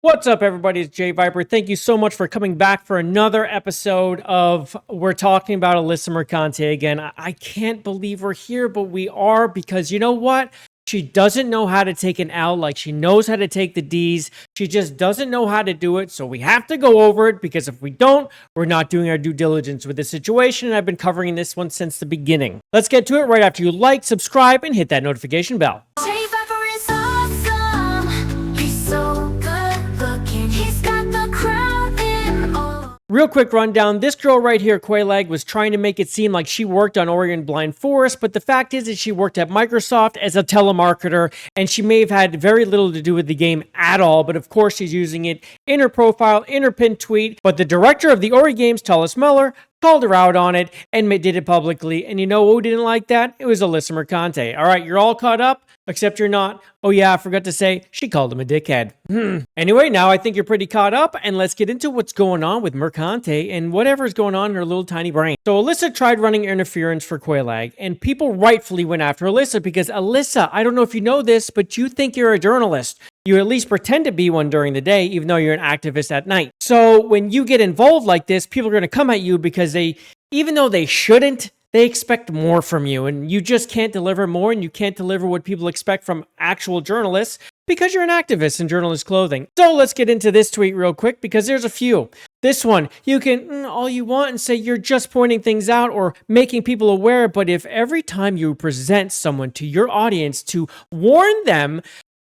What's up, everybody? It's JayViper. Thank you so much for coming back for another episode of We're Talking About Alyssa Mercante again. I can't believe we're here, but we are, because you know what? She doesn't know how to take an L like she knows how to take the D's. She just doesn't know how to do it, so we have to go over it, because if we don't, we're not doing our due diligence with the situation, and I've been covering this one since the beginning. Let's get to it right after you like, subscribe, and hit that notification bell. JayViper is awesome. He's so good looking. He's got the crown in all. Real quick rundown, this girl right here, Quaylag, was trying to make it seem like she worked on Oregon Blind Forest, but the fact is that she worked at Microsoft as a telemarketer, and she may have had very little to do with the game at all, but of course she's using it in her profile, in her pinned tweet. But the director of the Ori games, Thomas Muller, called her out on it and did it publicly, and you know who didn't like that? It was Alyssa Mercante. All right, you're all caught up, except you're not. Oh yeah, I forgot to say, she called him a dickhead. Anyway, now I think you're pretty caught up, and let's get into what's going on with Mercante and whatever's going on in her little tiny brain. So Alyssa tried running interference for Quaylag, and people rightfully went after Alyssa because Alyssa, I don't know if you know this, but you think you're a journalist. You at least pretend to be one during the day, even though you're an activist at night. So when you get involved like this, people are going to come at you because even though they shouldn't, they expect more from you, and you just can't deliver more, and you can't deliver what people expect from actual journalists because you're an activist in journalist clothing. So let's get into this tweet real quick, because there's a few. This one, you can all you want and say you're just pointing things out or making people aware, but if every time you present someone to your audience to warn them,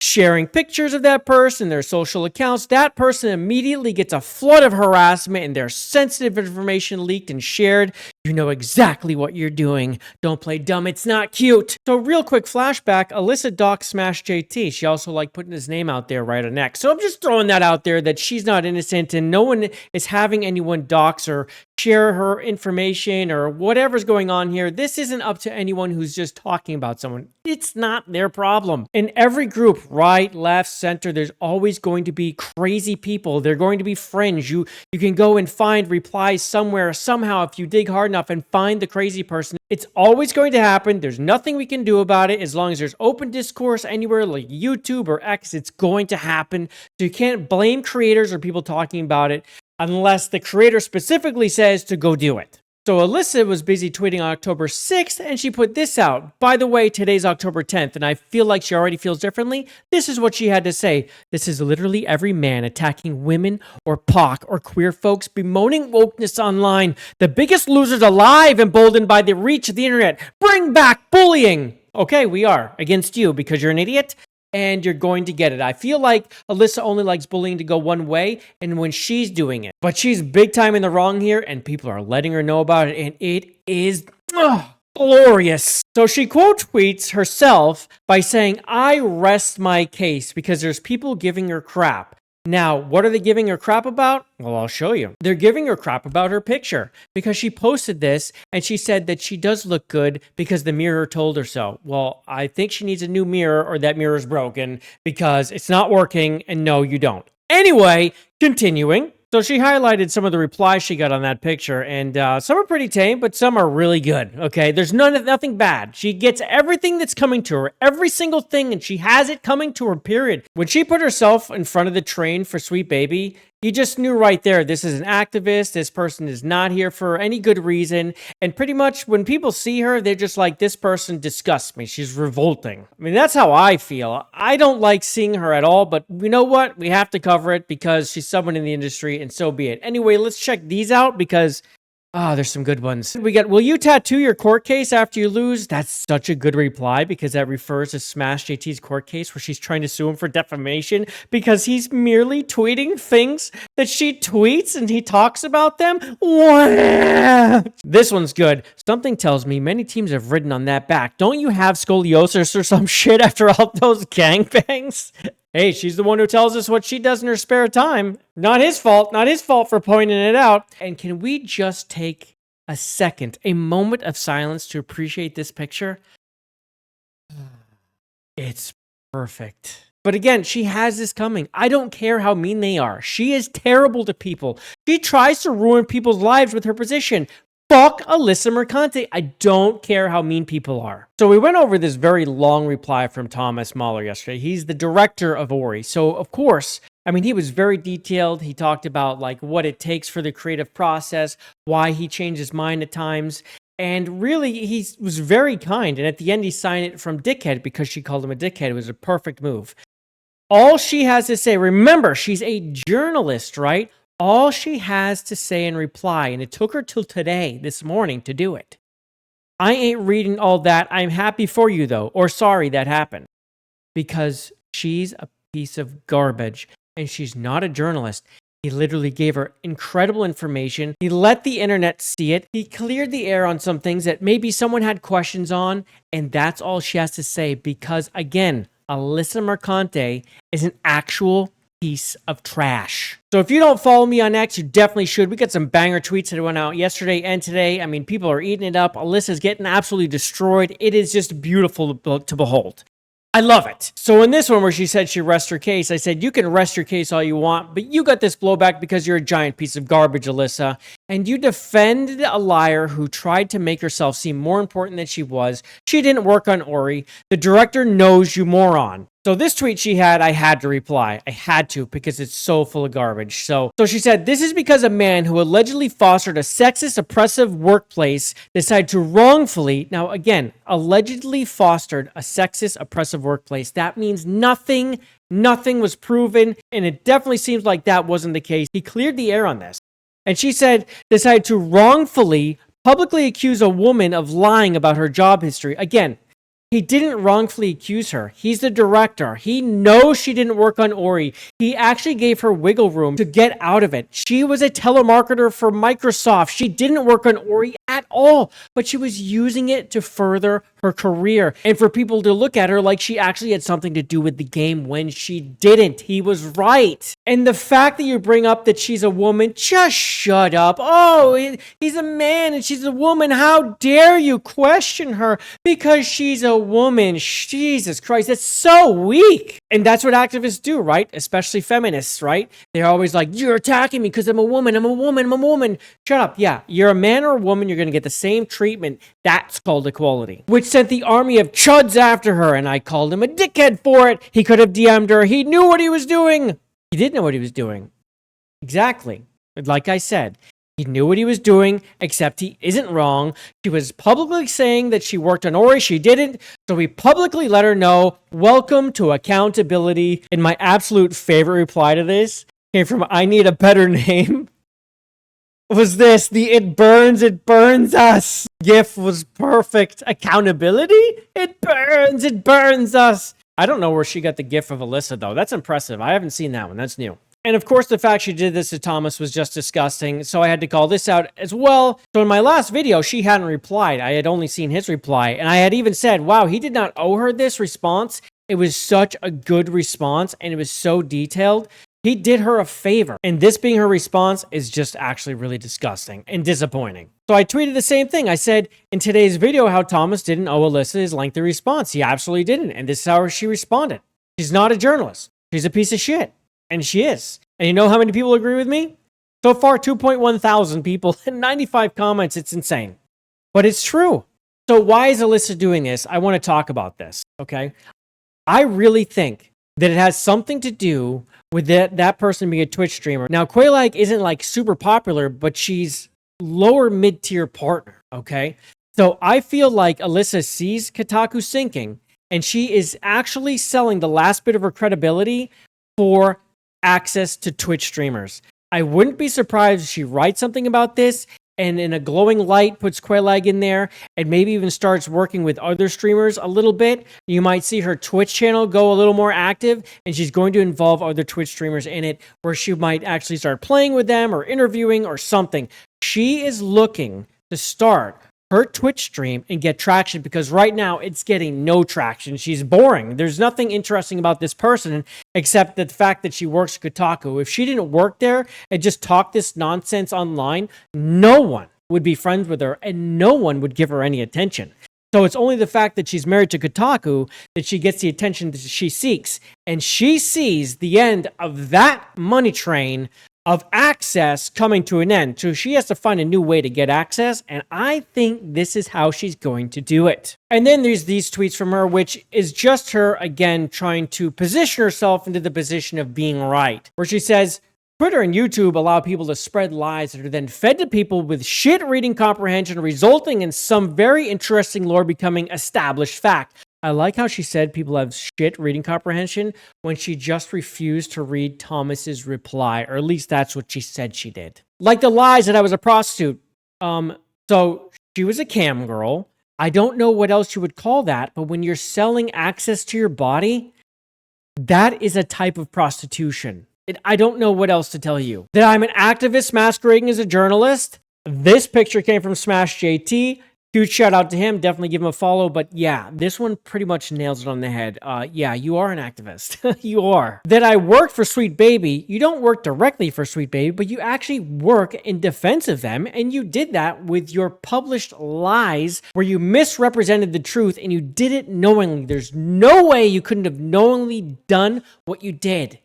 sharing pictures of that person, their social accounts, that person immediately gets a flood of harassment and their sensitive information leaked and shared. You know exactly what you're doing. Don't play dumb. It's not cute. So real quick flashback, Alyssa doc smashed JT. She also liked putting his name out there right on next. So I'm just throwing that out there that she's not innocent and no one is having anyone dox or share her information or whatever's going on here. This isn't up to anyone who's just talking about someone. It's not their problem. In every group, right, left, center, there's always going to be crazy people. They're going to be fringe. You can go and find replies somewhere, somehow, if you dig hard enough and find the crazy person. It's always going to happen. There's nothing we can do about it. As long as there's open discourse anywhere like YouTube or X, it's going to happen. So you can't blame creators or people talking about it unless the creator specifically says to go do it. So Alyssa was busy tweeting on October 6th, and she put this out. By the way, today's October 10th, and I feel like she already feels differently. This is what she had to say. This is literally every man attacking women or POC or queer folks, bemoaning wokeness online. The biggest losers alive, emboldened by the reach of the internet. Bring back bullying. Okay, we are against you because you're an idiot. And you're going to get it. I feel like Alyssa only likes bullying to go one way, and when she's doing it. But she's big time in the wrong here, and people are letting her know about it, and it is glorious. So she quote tweets herself by saying, "I rest my case because there's people giving her crap." Now, what are they giving her crap about? Well, I'll show you. They're giving her crap about her picture because she posted this and she said that she does look good because the mirror told her so. Well, I think she needs a new mirror or that mirror is broken because it's not working, and no, you don't. Anyway, continuing. So she highlighted some of the replies she got on that picture, and some are pretty tame, but some are really good, okay? There's nothing bad. She gets everything that's coming to her, every single thing, and she has it coming to her, period. When she put herself in front of the train for Sweet Baby, you just knew right there, this is an activist, this person is not here for any good reason, and pretty much when people see her, they're just like, this person disgusts me, she's revolting. I mean, that's how I feel. I don't like seeing her at all, but you know what? We have to cover it because she's someone in the industry, and so be it. Anyway, let's check these out because there's some good ones. We got, will you tattoo your court case after you lose? That's such a good reply because that refers to Smash JT's court case where she's trying to sue him for defamation because he's merely tweeting things that she tweets and he talks about them. What? This one's good. Something tells me many teams have ridden on that back. Don't you have scoliosis or some shit after all those gangbangs? Hey, she's the one who tells us what she does in her spare time. Not his fault. Not his fault for pointing it out. And can we just take a second, a moment of silence to appreciate this picture? It's perfect. But again, she has this coming. I don't care how mean they are. She is terrible to people. She tries to ruin people's lives with her position. Fuck Alyssa Mercante. I don't care how mean people are. So we went over this very long reply from Thomas Muller yesterday. He's the director of Ori. So, of course, I mean, he was very detailed. He talked about like what it takes for the creative process, why he changed his mind at times. And really, he was very kind. And at the end, he signed it from dickhead because she called him a dickhead. It was a perfect move. All she has to say, remember, she's a journalist, right? All she has to say in reply, and it took her till today, this morning, to do it. I ain't reading all that. I'm happy for you, though, or sorry that happened. Because she's a piece of garbage, and she's not a journalist. He literally gave her incredible information. He let the internet see it. He cleared the air on some things that maybe someone had questions on, and that's all she has to say because, again, Alyssa Mercante is an actual piece of trash. So if you don't follow me on X, you definitely should. We got some banger tweets that went out yesterday and today. I mean, people are eating it up. Alyssa's getting absolutely destroyed. It is just beautiful to behold. I love it. So in this one where she said she rests her case, I said, you can rest your case all you want, but you got this blowback because you're a giant piece of garbage, Alyssa. And you defended a liar who tried to make herself seem more important than she was. She didn't work on Ori. The director knows, you moron. So this tweet she had, I had to reply. I had to because it's so full of garbage. So she said, this is because a man who allegedly fostered a sexist, oppressive workplace decided to wrongfully, now again, allegedly fostered a sexist, oppressive workplace. That means nothing was proven, and it definitely seems like that wasn't the case. He cleared the air on this. And she said, decided to wrongfully publicly accuse a woman of lying about her job history. Again, he didn't wrongfully accuse her. He's the director. He knows she didn't work on Ori. He actually gave her wiggle room to get out of it. She was a telemarketer for Microsoft. She didn't work on Ori at all, but she was using it to further her career and for people to look at her like she actually had something to do with the game when she didn't. He was right. And the fact that you bring up that she's a woman, just shut up. Oh, he's a man and she's a woman. How dare you question her because she's a woman? Jesus Christ, that's so weak. And that's what activists do, right? Especially feminists, right? They're always like, you're attacking me because I'm a woman. I'm a woman. I'm a woman. Shut up. Yeah, you're a man or a woman. You're going to get the same treatment. That's called equality. Which sent the army of chuds after her, and I called him a dickhead for it. He could have DM'd her. He knew what he was doing. He did know what he was doing. Exactly. Like I said, he knew what he was doing, except he isn't wrong. She was publicly saying that she worked on Ori. She didn't. So we publicly let her know, welcome to accountability. And my absolute favorite reply to this came from I need a better name. Was this the it burns us gif was perfect. Accountability? It burns us. I don't know where she got the gif of Alyssa, though. That's impressive. I haven't seen that one. That's new. And of course, the fact she did this to Thomas was just disgusting, so I had to call this out as well. So in my last video, she hadn't replied. I had only seen his reply, and I had even said, wow, he did not owe her this response. It was such a good response, and it was so detailed. He did her a favor, and this being her response is just actually really disgusting and disappointing. So I tweeted the same thing. I said in today's video how Thomas didn't owe Alyssa his lengthy response. He absolutely didn't, and this is how she responded. She's not a journalist. She's a piece of shit, and she is. And you know how many people agree with me? So far, 2.1 thousand people and 95 comments. It's insane, but it's true. So why is Alyssa doing this? I want to talk about this, okay? I really think that it has something to do with that person being a Twitch streamer. Now, Quaylag isn't like super popular, but she's lower mid-tier partner, okay? So I feel like Alyssa sees Kotaku sinking, and she is actually selling the last bit of her credibility for access to Twitch streamers. I wouldn't be surprised if she writes something about this and in a glowing light puts Quaylag in there and maybe even starts working with other streamers a little bit. You might see her Twitch channel go a little more active, and she's going to involve other Twitch streamers in it, where she might actually start playing with them or interviewing or something. She is looking to start her Twitch stream and get traction, because right now it's getting no traction. She's boring. There's nothing interesting about this person except the fact that she works at Kotaku. If she didn't work there and just talk this nonsense online, no one would be friends with her and no one would give her any attention. So it's only the fact that she's married to Kotaku that she gets the attention that she seeks. And she sees the end of that money train of access coming to an end. So she has to find a new way to get access, and I think this is how she's going to do it. And then there's these tweets from her, which is just her, again, trying to position herself into the position of being right, where she says, Twitter and YouTube allow people to spread lies that are then fed to people with shit reading comprehension, resulting in some very interesting lore becoming established fact. I like how she said people have shit reading comprehension when she just refused to read Thomas's reply, or at least that's what she said she did. Like the lies that I was a prostitute. So she was a cam girl. I don't know what else you would call that, but when you're selling access to your body, that is a type of prostitution. I don't know what else to tell you. That I'm an activist masquerading as a journalist. This picture came from Smash JT. Huge shout out to him. Definitely give him a follow. But yeah, this one pretty much nails it on the head. Yeah, you are an activist. You are. That I worked for Sweet Baby. You don't work directly for Sweet Baby, but you actually work in defense of them. And you did that with your published lies where you misrepresented the truth and you did it knowingly. There's no way you couldn't have knowingly done what you did.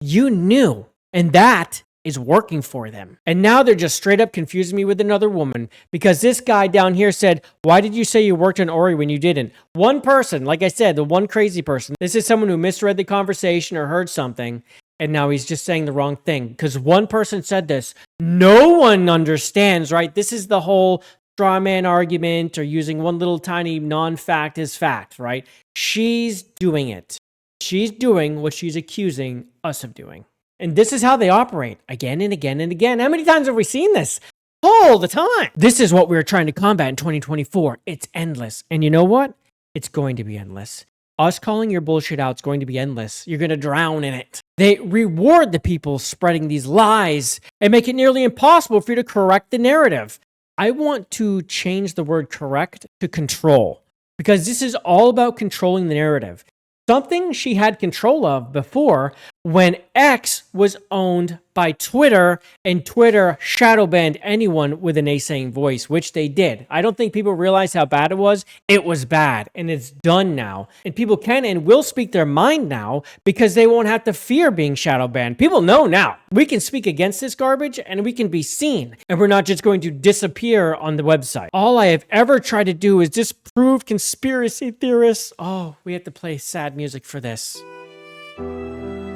You knew, and that is working for them. And now they're just straight up confusing me with another woman because this guy down here said, why did you say you worked on Ori when you didn't? One person, like I said, the one crazy person. This is someone who misread the conversation or heard something, and now he's just saying the wrong thing because one person said this. No one understands, right? This is the whole straw man argument or using one little tiny non-fact as fact, right? She's doing it. She's doing what she's accusing us of doing. And this is how they operate again and again and again. How many times have we seen this? All the time. This is what we're trying to combat in 2024. It's endless. And you know what? It's going to be endless. Us calling your bullshit out is going to be endless. You're going to drown in it. They reward the people spreading these lies and make it nearly impossible for you to correct the narrative. I want to change the word correct to control because this is all about controlling the narrative. Something she had control of before when X was owned by Twitter and Twitter shadow banned anyone with a naysaying voice, which they did. I don't think people realize how bad it was. It was bad and it's done now. And people can and will speak their mind now because they won't have to fear being shadow banned. People know now. We can speak against this garbage and we can be seen. And we're not just going to disappear on the website. All I have ever tried to do is disprove conspiracy theorists. Oh, we have to play sad music for this.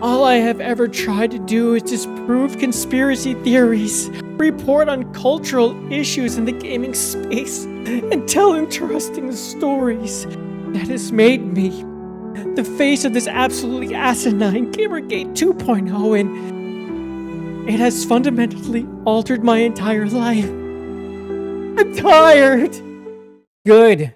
All I have ever tried to do is disprove conspiracy theories, report on cultural issues in the gaming space, and tell interesting stories. That has made me the face of this absolutely asinine Gamergate 2.0, and it has fundamentally altered my entire life. I'm tired. Good.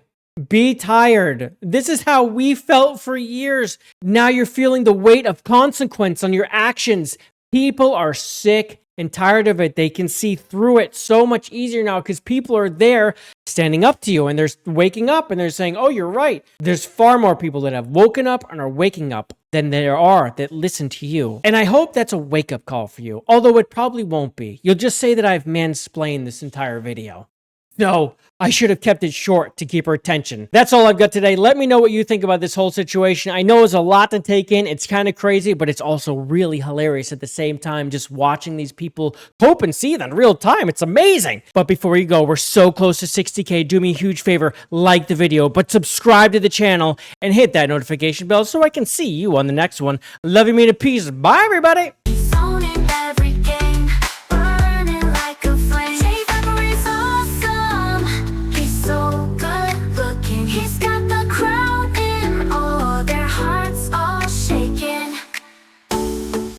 Be tired. This is how we felt for years. Now you're feeling the weight of consequence on your actions. People are sick and tired of it. They can see through it so much easier now because people are there standing up to you and they're waking up and they're saying, oh, you're right. There's far more people that have woken up and are waking up than there are that listen to you. And I hope that's a wake-up call for you, although it probably won't be. You'll just say that I've mansplained this entire video. No, I should have kept it short to keep her attention. That's all I've got today. Let me know what you think about this whole situation. I know it's a lot to take in. It's kind of crazy, but it's also really hilarious at the same time, just watching these people cope and seethe in real time. It's amazing. But before you go, we're so close to 60K. Do me a huge favor, like the video, but subscribe to the channel and hit that notification bell so I can see you on the next one. Love you, mean to peace. Bye, everybody. He's owning every